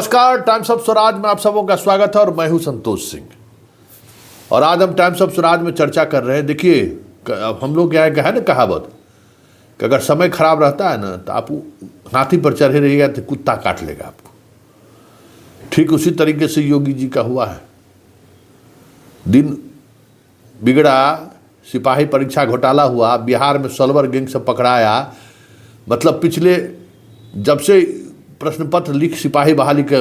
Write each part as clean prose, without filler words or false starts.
नमस्कार, times of Swaraj में आप सबों का स्वागत है और मैं हूं संतोष सिंह। और आज हम टाइम्स ऑफ स्वराज में चर्चा कर रहे हैं। देखिए, हम लोग क्या है ना कहावत कि अगर समय खराब रहता है ना तो आप हाथी पर चढ़े रहिएगा तो कुत्ता काट लेगा आपको। ठीक उसी तरीके से योगी जी का हुआ है। दिन बिगड़ा, सिपाही परीक्षा घोटाला हुआ, बिहार में सलवर गैंग से पकड़ाया। मतलब पिछले जब से प्रश्न पत्र लीक सिपाही बहाली के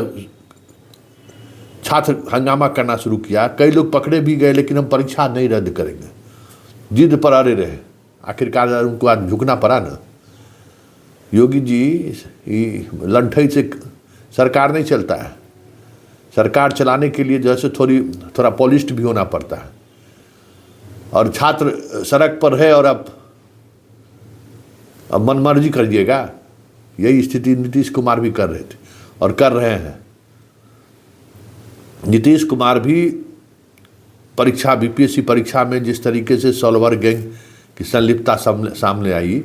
छात्र हंगामा करना शुरू किया, कई लोग पकड़े भी गए, लेकिन हम परीक्षा नहीं रद्द करेंगे, जिद पर अड़े रहे। आखिरकार उनको आज झुकना पड़ा ना। योगी जी लंठई से सरकार नहीं चलता है। सरकार चलाने के लिए जैसे थोड़ा पॉलिश्ड भी होना पड़ता है। और छात्र सड़क पर है और अब मनमर्जी करिएगा। यही स्थिति नीतीश कुमार भी कर रहे थे और कर रहे हैं। नीतीश कुमार भी परीक्षा बीपीएससी परीक्षा में जिस तरीके से सॉल्वर गैंग की संलिप्तता सामने आई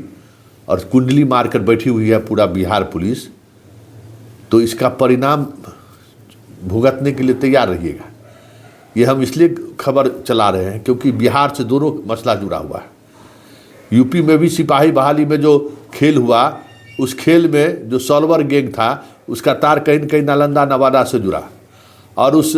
और कुंडली मारकर बैठी हुई है पूरा बिहार पुलिस, तो इसका परिणाम भुगतने के लिए तैयार रहिएगा। ये हम इसलिए खबर चला रहे हैं क्योंकि बिहार से दोनों मसला जुड़ा हुआ है। यूपी में भी सिपाही बहाली में जो खेल हुआ, उस खेल में जो सॉल्वर गैंग था उसका तार कहीं न कहीं नालंदा नवादा से जुड़ा। और उस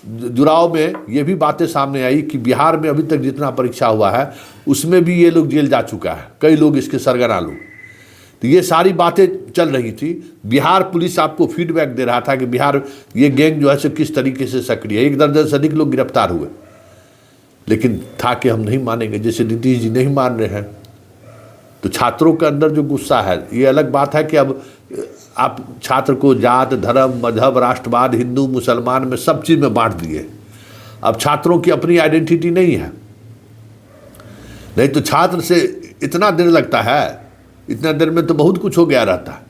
जुड़ाव में ये भी बातें सामने आई कि बिहार में अभी तक जितना परीक्षा हुआ है उसमें भी ये लोग जेल जा चुका है, कई लोग इसके सरगना लोग। तो ये सारी बातें चल रही थी। बिहार पुलिस आपको फीडबैक दे रहा था कि बिहार ये गैंग जो है सो किस तरीके से सक्रिय है। 1 दर्जन से अधिक लोग गिरफ्तार हुए, लेकिन था कि हम नहीं मानेंगे, जैसे नीतीश जी नहीं मान रहे हैं। तो छात्रों के अंदर जो गुस्सा है, ये अलग बात है कि अब आप छात्र को जात, धर्म, मजहब, राष्ट्रवाद, हिंदू, मुसलमान में सब चीज़ में बांट दिए। अब छात्रों की अपनी आइडेंटिटी नहीं है। नहीं तो छात्र से इतना देर लगता है, इतना देर में तो बहुत कुछ हो गया रहता है।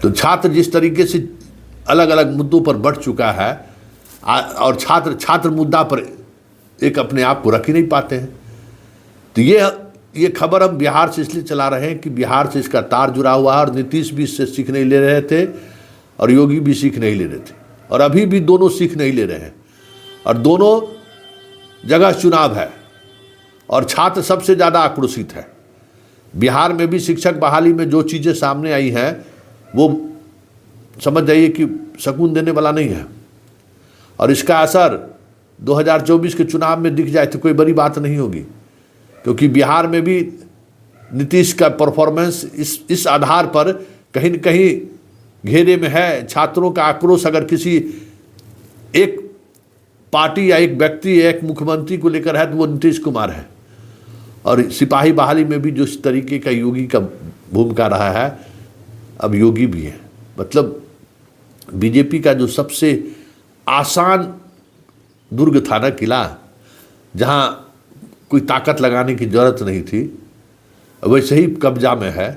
तो छात्र जिस तरीके से अलग अलग मुद्दों पर बढ़ चुका है और छात्र मुद्दा पर एक अपने आप को रख ही नहीं पाते हैं। तो ये खबर हम बिहार से इसलिए चला रहे हैं कि बिहार से इसका तार जुड़ा हुआ है और नीतीश भी इससे सीख नहीं ले रहे थे और योगी भी सीख नहीं ले रहे थे और अभी भी दोनों सीख नहीं ले रहे हैं। और दोनों जगह चुनाव है और छात्र सबसे ज़्यादा आक्रोशित है। बिहार में भी शिक्षक बहाली में जो चीज़ें सामने आई हैं वो समझ जाइए कि सकून देने वाला नहीं है। और इसका असर 2024 के चुनाव में दिख जाए तो कोई बड़ी बात नहीं होगी, क्योंकि बिहार में भी नीतीश का परफॉर्मेंस इस आधार पर कहीं न कहीं घेरे में है। छात्रों का आक्रोश अगर किसी एक पार्टी या एक व्यक्ति या एक मुख्यमंत्री को लेकर है तो वो नीतीश कुमार है। और सिपाही बहाली में भी जो इस तरीके का योगी का भूमिका रहा है, अब योगी भी है। मतलब बीजेपी का जो सबसे आसान दुर्ग था ना, किला, जहाँ कोई ताकत लगाने की जरूरत नहीं थी, वैसे ही कब्जा में है।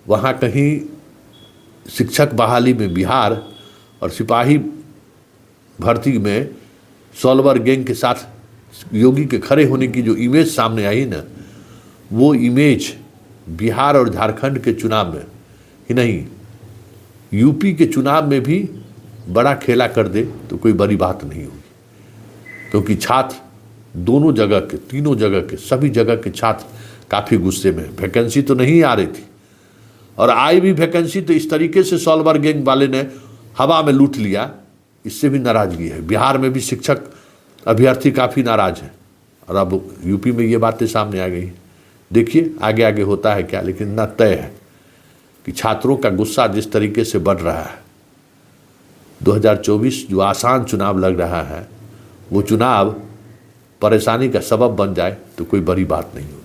वहाँ कहीं शिक्षक बहाली में बिहार और सिपाही भर्ती में सॉल्वर गैंग के साथ योगी के खड़े होने की जो इमेज सामने आई ना, वो इमेज बिहार और झारखंड के चुनाव में ही नहीं, यूपी के चुनाव में भी बड़ा खेला कर दे तो कोई बड़ी बात नहीं होगी। क्योंकि छात्र दोनों जगह के, तीनों जगह के, सभी जगह के छात्र काफ़ी गुस्से में। वैकेंसी तो नहीं आ रही थी और आई भी वैकेंसी तो इस तरीके से सॉल्वर गैंग वाले ने हवा में लूट लिया, इससे भी नाराज़गी है। बिहार में भी शिक्षक अभ्यर्थी काफ़ी नाराज़ हैं और अब यूपी में ये बातें सामने आ गई। देखिए आगे आगे होता है क्या, लेकिन न तय है कि छात्रों का गुस्सा जिस तरीके से बढ़ रहा है। 2024 जो आसान चुनाव लग रहा है, वो चुनाव परेशानी का सबब बन जाए तो कोई बड़ी बात नहीं होगी।